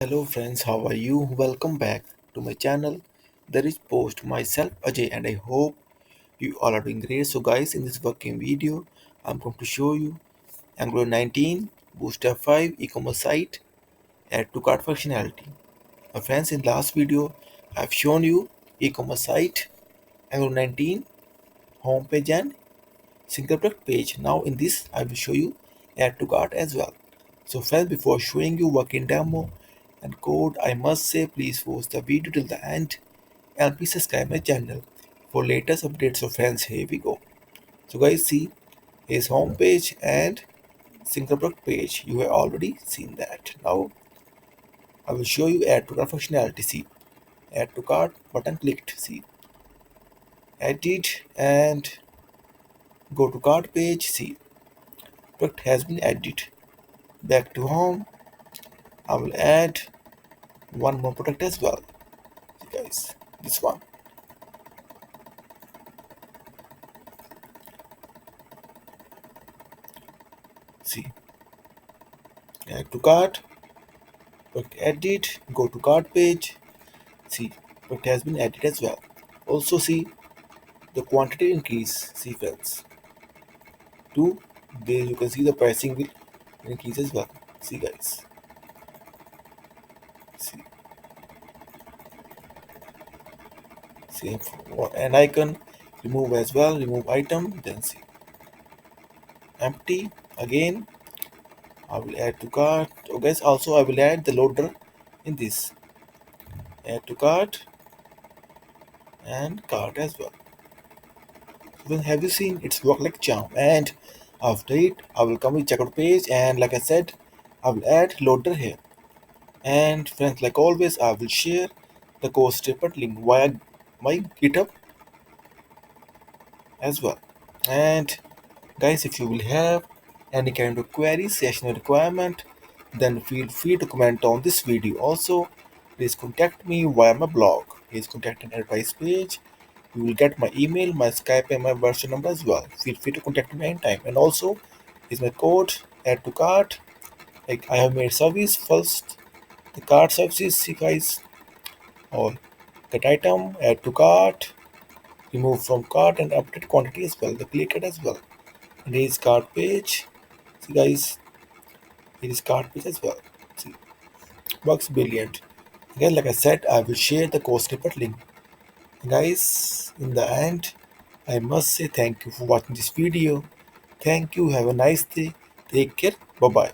Hello friends, how are you? Welcome back to my channel. Therichpost, myself Ajay, and I hope you all are doing great. So guys, in this working video, I'm going to show you Angular 19 Bootstrap 5 e-commerce site add to cart functionality. Friends, in last video, I've shown you e-commerce site Angular 19 homepage and single product page. Now in this, I will show you add to cart as well. So friends, before showing you working demo and code, I must say please watch the video till the end and please subscribe my channel for latest updates. So friends, here we go. So guys, see his home page and single product page. You have already seen that. Now I will show you add to cart functionality. See, add to cart button clicked. See, added and go to cart page. See, product has been added. Back to home, I will add one more product as well. See guys, this one. See, add to cart, product edit, go to cart page. See, product has been added as well. Also see the quantity increase. See friends, two. There you can see the pricing will increase as well. See guys, see, same for an icon. Remove as well. Remove item. Then see empty again. I will add to cart. Oh guys, also I will add the loader in this. Add to cart and cart as well. Well, have you seen it's work like charm? And after it, I will come with checkout page, and like I said, I will add loader here. And friends, like always, I will share the code snippet link via my GitHub as well. And guys, if you will have any kind of query, session or requirement, then feel free to comment on this video. Also, please contact me via my blog. Please contact an advice page. You will get my email, my Skype, and my virtual number as well. Feel free to contact me anytime. And also, is my code add to cart. Like I have made service first, the cart services, see guys, or get item, add to cart, remove from cart, and update quantity as well. The click it as well. And here is cart page. See guys, here is cart page as well. See, works brilliant. Again, like I said, I will share the code snippet link. Guys, in the end, I must say thank you for watching this video. Thank you. Have a nice day. Take care. Bye bye.